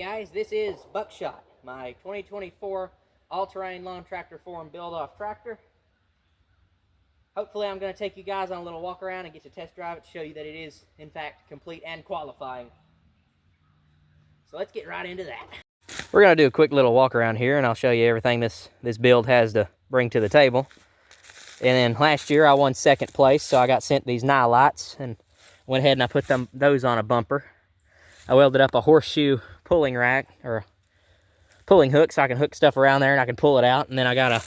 guys, this is Buckshot, my 2024 all-terrain lawn tractor forum build-off tractor. Hopefully I'm going to take you guys on a little walk around and get to test drive it to show you that it is, in fact, complete and qualifying. So let's get right into that. We're going to do a quick little walk around here and I'll show you everything this build has to bring to the table. And then last year I won second place, so I got sent these Nye lights and went ahead and I put those on a bumper. I welded up a horseshoe pulling rack, or pulling hook, so I can hook stuff around there and I can pull it out. And then I got a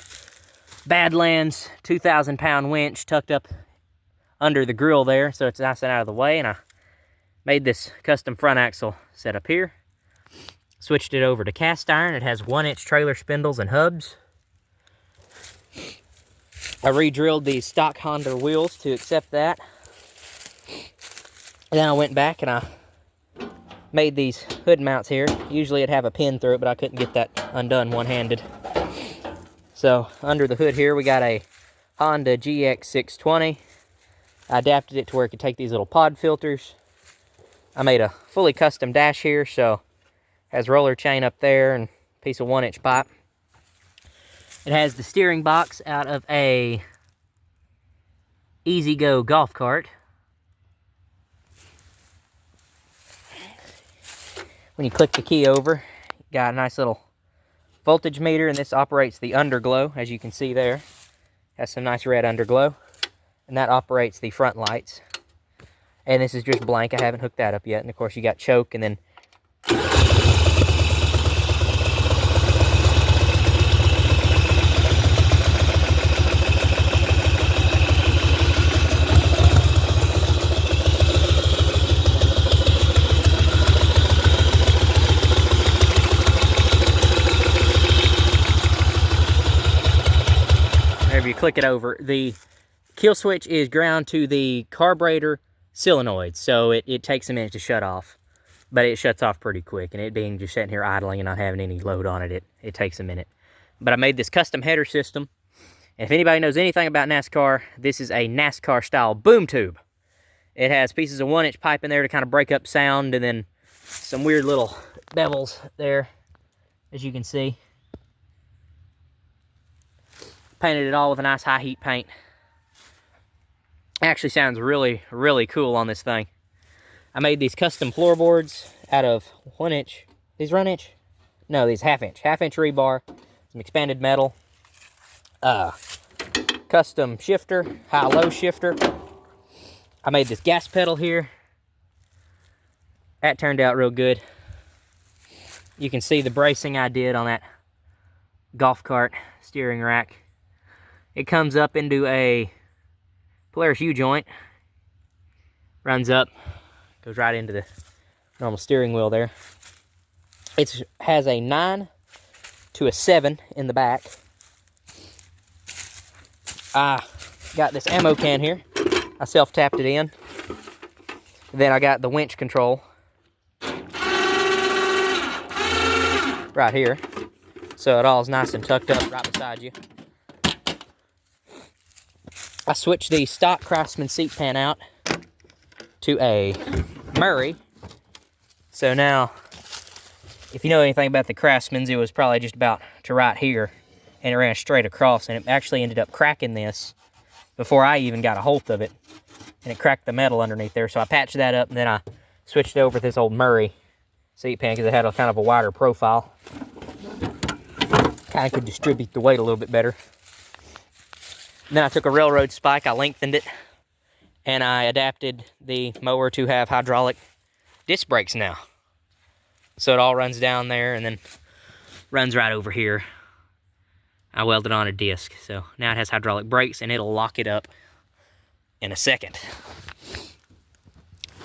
Badlands 2,000-pound winch tucked up under the grill there, so it's nice and out of the way. And I made this custom front axle set up here. Switched it over to cast iron. It has 1-inch trailer spindles and hubs. I re-drilled these stock Honda wheels to accept that. And then I went back and I made these hood mounts here. Usually it'd have a pin through it, but I couldn't get that undone one-handed. So under the hood here we got a Honda GX620. I adapted it to where it could take these little pod filters. I made a fully custom dash here, so it has roller chain up there and a piece of 1-inch pipe. It has the steering box out of a E-Z-GO golf cart. When you click the key over, you got a nice little voltage meter, and this operates the underglow, as you can see there. Has some nice red underglow, and that operates the front lights. And this is just blank. I haven't hooked that up yet. And of course you got choke, and then whenever you click it over, the kill switch is ground to the carburetor solenoid, so it takes a minute to shut off, but it shuts off pretty quick. And it being just sitting here idling and not having any load on it, it takes a minute. But I made this custom header system, and if anybody knows anything about NASCAR, this is a NASCAR style boom tube. It has pieces of 1-inch pipe in there to kind of break up sound, and then some weird little bevels there, as you can see. Painted it all with a nice high heat paint. Actually sounds really, really cool on this thing. I made these custom floorboards out of 1-inch. These are 1-inch? No, these half-inch rebar, some expanded metal, custom shifter, high-low shifter. I made this gas pedal here. That turned out real good. You can see the bracing I did on that golf cart steering rack. It comes up into a Polaris U-joint, runs up, goes right into the normal steering wheel there. It has a 9 to a 7 in the back. I got this ammo can here. I self-tapped it in. Then I got the winch control right here, so it all is nice and tucked up right beside you. I switched the stock Craftsman seat pan out to a Murray. So now, if you know anything about the Craftsmans, it was probably just about to right here, and it ran straight across, and it actually ended up cracking this before I even got a hold of it, and it cracked the metal underneath there. So I patched that up, and then I switched it over to this old Murray seat pan because it had a kind of a wider profile. Kind of could distribute the weight a little bit better. Then I took a railroad spike, I lengthened it, and I adapted the mower to have hydraulic disc brakes now. So it all runs down there and then runs right over here. I welded on a disc, so now it has hydraulic brakes and it'll lock it up in a second.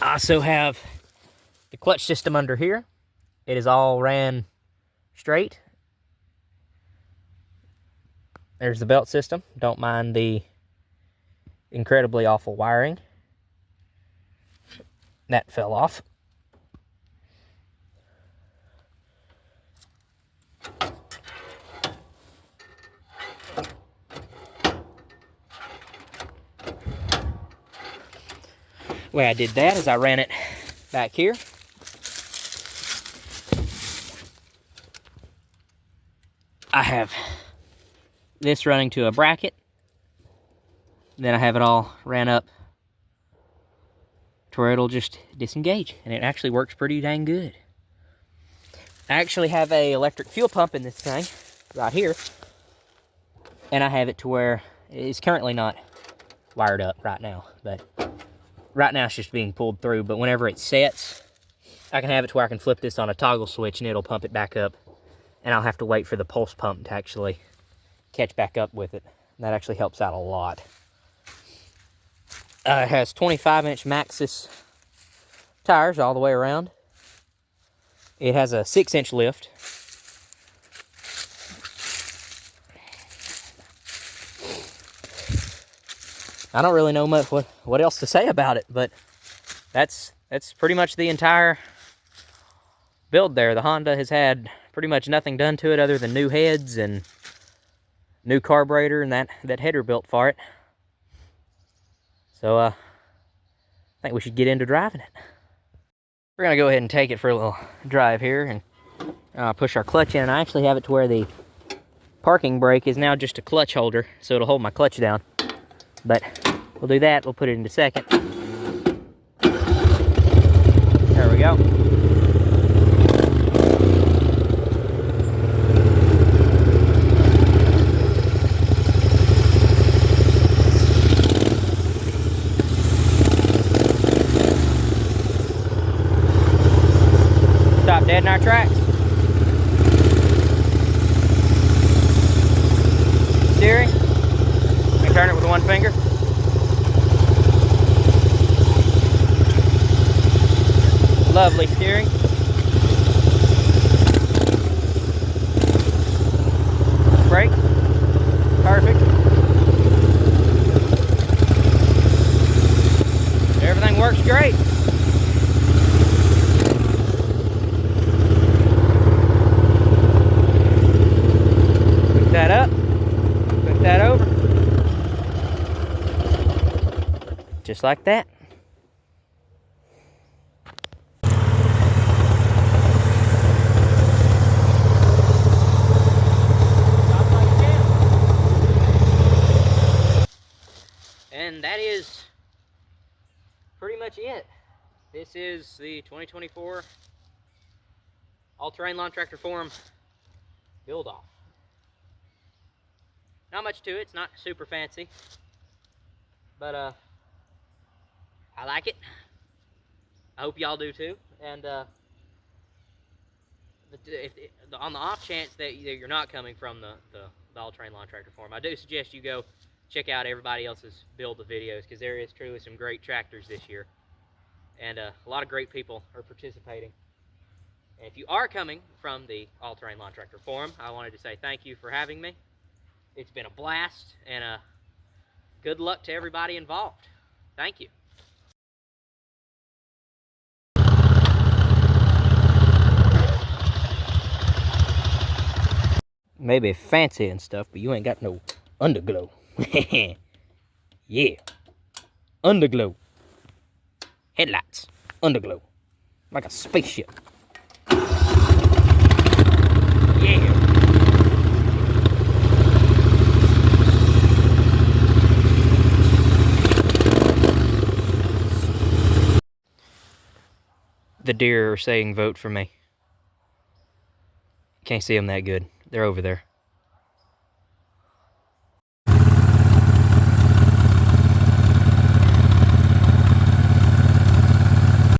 I also have the clutch system under here. It is all ran straight. There's the belt system. Don't mind the incredibly awful wiring. That fell off. The way I did that is I ran it back here. I have this running to a bracket. Then I have it all ran up to where it'll just disengage, and it actually works pretty dang good. I actually have a electric fuel pump in this thing right here, and I have it to where it's currently not wired up right now, but right now it's just being pulled through. But whenever it sets, I can have it to where I can flip this on a toggle switch and it'll pump it back up, and I'll have to wait for the pulse pump to actually catch back up with it. That actually helps out a lot. It has 25-inch Maxxis tires all the way around. It has a 6-inch lift. I don't really know much what else to say about it, but that's pretty much the entire build there. The Honda has had pretty much nothing done to it other than new heads and new carburetor and that header built for it. So I think we should get into driving it. We're gonna go ahead and take it for a little drive here and push our clutch in. And I actually have it to where the parking brake is now just a clutch holder, so it'll hold my clutch down. But we'll do that, we'll put it into second. There we go. Stop dead in our tracks. Steering. I can turn it with one finger. Lovely steering. Brakes. Perfect. Everything works great. That up, put that over, just like that. And that is pretty much it. This is the 2024 All-Terrain Lawn Tractor Forum build-off. Not much to it, it's not super fancy, but I like it. I hope y'all do too. And on the off chance that you're not coming from the All-Terrain Lawn Tractor Forum, I do suggest you go check out everybody else's build of videos, because there is truly some great tractors this year, and a lot of great people are participating. And if you are coming from the All-Terrain Lawn Tractor Forum, I wanted to say thank you for having me. It's been a blast, and good luck to everybody involved. Thank you. Maybe fancy and stuff, but you ain't got no underglow. Yeah. Underglow. Headlights. Underglow. Like a spaceship. Yeah. The deer are saying vote for me. Can't see them that good. They're over there.